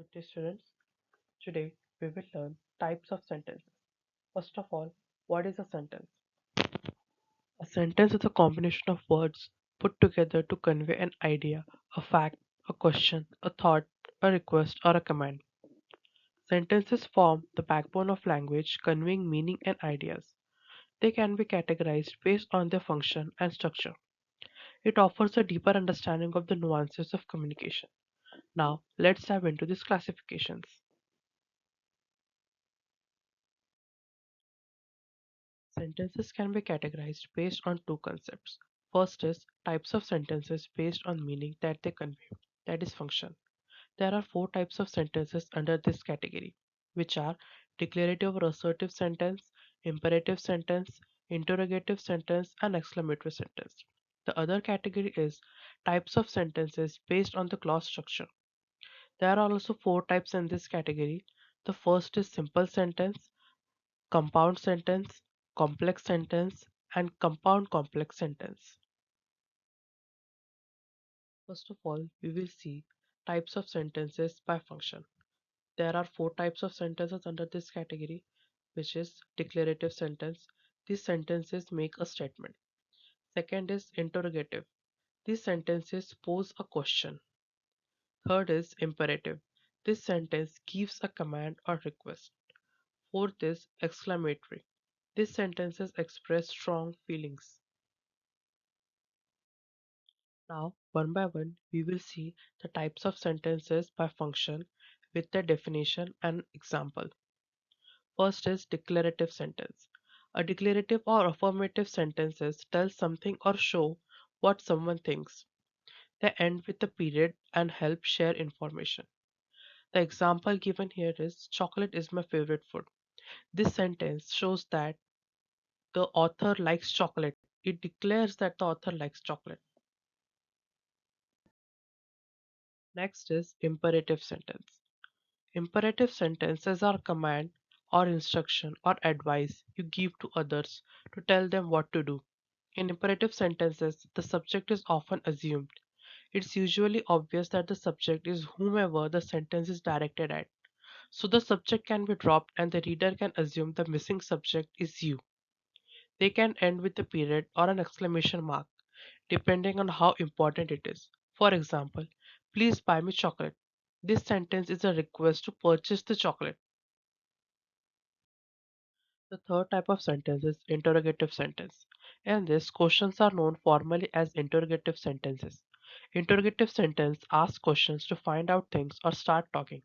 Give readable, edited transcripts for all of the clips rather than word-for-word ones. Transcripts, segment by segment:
Good day, students. Today we will learn types of sentences. First of all, what is a sentence? A sentence is a combination of words put together to convey an idea, a fact, a question, a thought, a request, or a command. Sentences form the backbone of language, conveying meaning and ideas. They can be categorized based on their function and structure. It offers a deeper understanding of the nuances of communication. Now, let's dive into these classifications. Sentences can be categorized based on two concepts. First is types of sentences based on meaning that they convey, that is function. There are four types of sentences under this category, which are declarative or assertive sentence, imperative sentence, interrogative sentence, and exclamatory sentence. The other category is types of sentences based on the clause structure. There are also four types in this category. The first is simple sentence, compound sentence, complex sentence, and compound complex sentence. First of all, we will see types of sentences by function. There are four types of sentences under this category, which is declarative sentence. These sentences make a statement. Second is interrogative. These sentences pose a question. Third is imperative. This sentence gives a command or request. Fourth is exclamatory. These sentences express strong feelings. Now, one by one, we will see the types of sentences by function with their definition and example. First is declarative sentence. A declarative or affirmative sentences tell something or show what someone thinks. They end with a period and help share information. The example given here is chocolate is my favorite food. This sentence shows that the author likes chocolate. It declares that the author likes chocolate. Next is imperative sentence. Imperative sentences are command or instruction or advice you give to others to tell them what to do. In imperative sentences, the subject is often assumed. It's usually obvious that the subject is whomever the sentence is directed at. So the subject can be dropped and the reader can assume the missing subject is you. They can end with a period or an exclamation mark, depending on how important it is. For example, please buy me chocolate. This sentence is a request to purchase the chocolate. The third type of sentence is interrogative sentence. In this, questions are known formally as interrogative sentences. Interrogative sentence asks questions to find out things or start talking.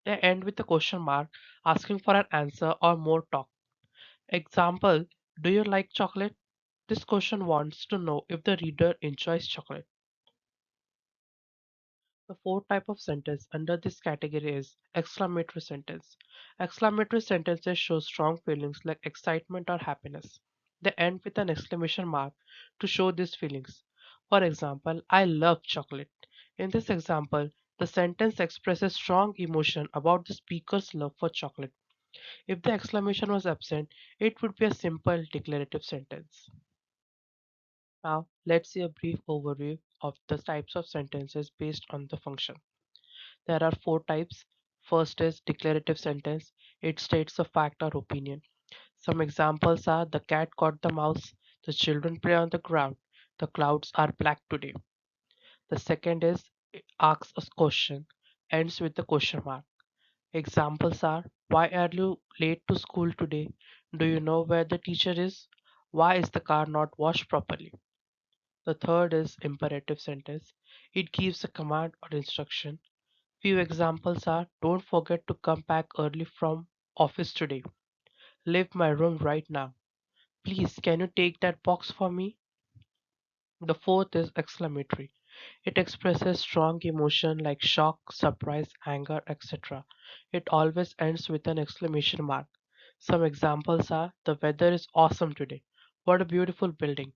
They end with a question mark asking for an answer or more talk. Example, do you like chocolate? This question wants to know if the reader enjoys chocolate. The fourth type of sentence under this category is exclamatory sentence. Exclamatory sentences show strong feelings like excitement or happiness. They end with an exclamation mark to show these feelings. For example, I love chocolate. In this example, the sentence expresses strong emotion about the speaker's love for chocolate. If the exclamation was absent, it would be a simple declarative sentence. Now, let's see a brief overview of the types of sentences based on the function. There are four types. First is declarative sentence. It states a fact or opinion. Some examples are the cat caught the mouse, the children play on the ground, the clouds are black today. The second is it asks a question, ends with the question mark. Examples are why are you late to school today? Do you know where the teacher is? Why is the car not washed properly? The third is imperative sentence. It gives a command or instruction. Few examples are don't forget to come back early from office today. Leave my room right now. Please, can you take that box for me? The fourth is exclamatory. It expresses strong emotion like shock, surprise, anger, etc. It always ends with an exclamation mark. Some examples are the weather is awesome today. What a beautiful building.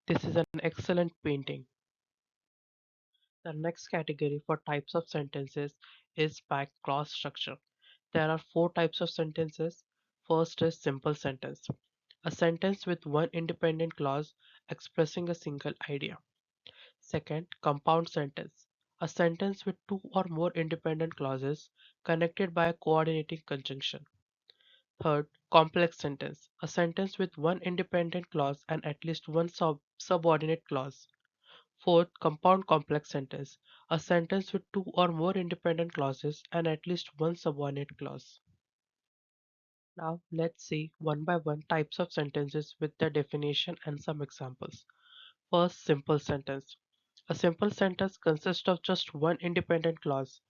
This is an excellent painting. The next category for types of sentences is by clause structure. There are four types of sentences. First is simple sentence, a sentence with one independent clause expressing a single idea. Second, compound sentence, A sentence with two or more independent clauses connected by a coordinating conjunction. Third, complex sentence. A sentence with one independent clause and at least one subordinate clause. Fourth, compound complex sentence. A sentence with two or more independent clauses and at least one subordinate clause. Now let's see one by one types of sentences with their definition and some examples. First, simple sentence. A simple sentence consists of just one independent clause,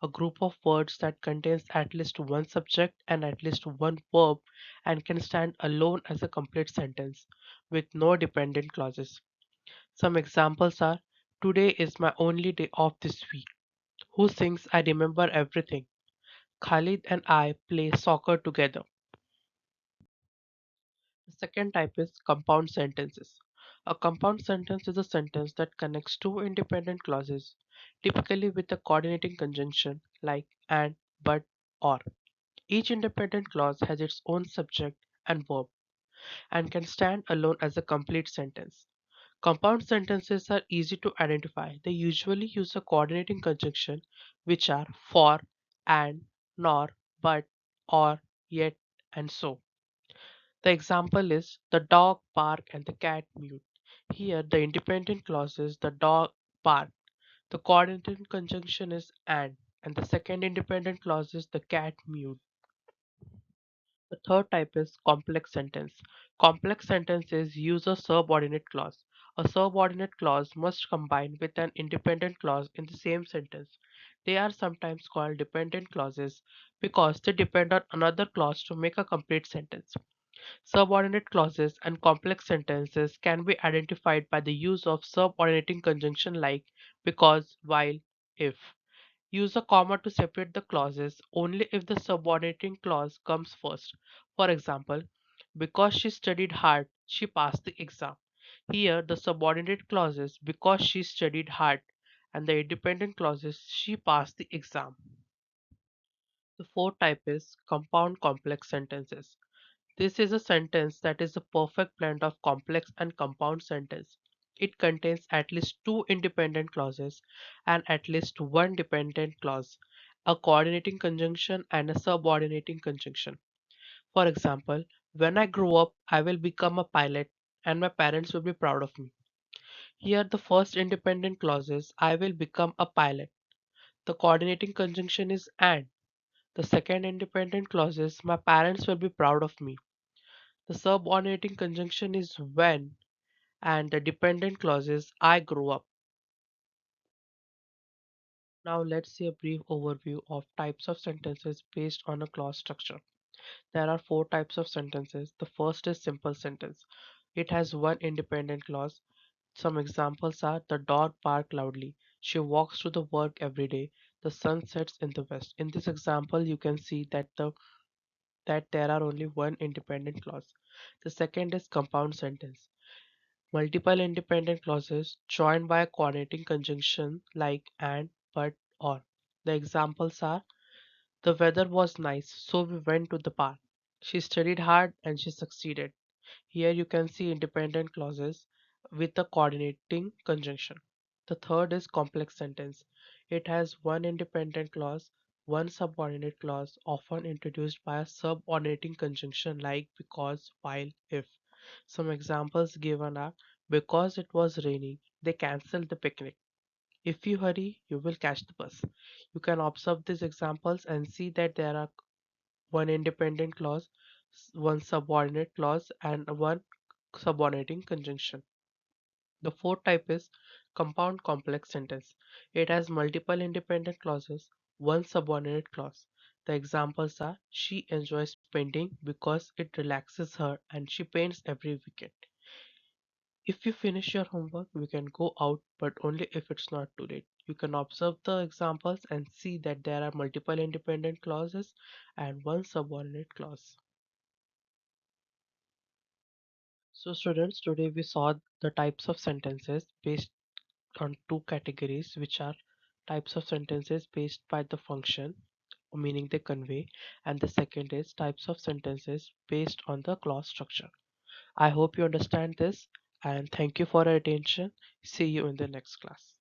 a group of words that contains at least one subject and at least one verb and can stand alone as a complete sentence with no dependent clauses. Some examples are: Today is my only day off this week. Who sings I remember everything? Khalid and I play soccer together. The second type is compound sentences. A compound sentence is a sentence that connects two independent clauses, typically with a coordinating conjunction like and, but, or. Each independent clause has its own subject and verb and can stand alone as a complete sentence. Compound sentences are easy to identify. They usually use a coordinating conjunction, which are for, and, nor, but, or, yet, and so. The example is the dog bark and the cat mewed. Here, the independent clause is the dog barked. The coordinating conjunction is and the second independent clause is the cat mewed. The third type is complex sentence. Complex sentences use a subordinate clause. A subordinate clause must combine with an independent clause in the same sentence. They are sometimes called dependent clauses because they depend on another clause to make a complete sentence. Subordinate clauses and complex sentences can be identified by the use of subordinating conjunction like because, while, if. Use a comma to separate the clauses only if the subordinating clause comes first. For example, because she studied hard, she passed the exam. Here, the subordinate clause is because she studied hard, and the independent clause is she passed the exam. The fourth type is compound complex sentences. This is a sentence that is a perfect blend of complex and compound sentence. It contains at least two independent clauses and at least one dependent clause, a coordinating conjunction and a subordinating conjunction. For example, when I grow up, I will become a pilot and my parents will be proud of me. Here, the first independent clause is I will become a pilot. The coordinating conjunction is and. The second independent clause is my parents will be proud of me. The subordinating conjunction is when, and the dependent clause is I grew up. Now let's see a brief overview of types of sentences based on a clause structure. There are four types of sentences. The first is simple sentence. It has one independent clause. Some examples are the dog barked loudly. She walks to the work every day. The sun sets in the west. In this example, you can see that there are only one independent clause. The second is compound sentence. Multiple independent clauses joined by a coordinating conjunction like and, but, or. The examples are the weather was nice, so we went to the park. She studied hard and she succeeded. Here you can see independent clauses with a coordinating conjunction. The third is complex sentence. It has one independent clause, one subordinate clause, often introduced by a subordinating conjunction like because, while, if. Some examples given are because it was raining, they cancelled the picnic. If you hurry, you will catch the bus. You can observe these examples and see that there are one independent clause, one subordinate clause, and one subordinating conjunction. The fourth type is compound complex sentence. It has multiple independent clauses, one subordinate clause. The examples are she enjoys painting because it relaxes her and she paints every weekend. If you finish your homework, we can go out, but only if it's not too late. You can observe the examples and see that there are multiple independent clauses and one subordinate clause. So students, today we saw the types of sentences based on two categories, which are types of sentences based by the function, meaning they convey, and the second is types of sentences based on the clause structure. I hope you understand this and thank you for your attention. See you in the next class.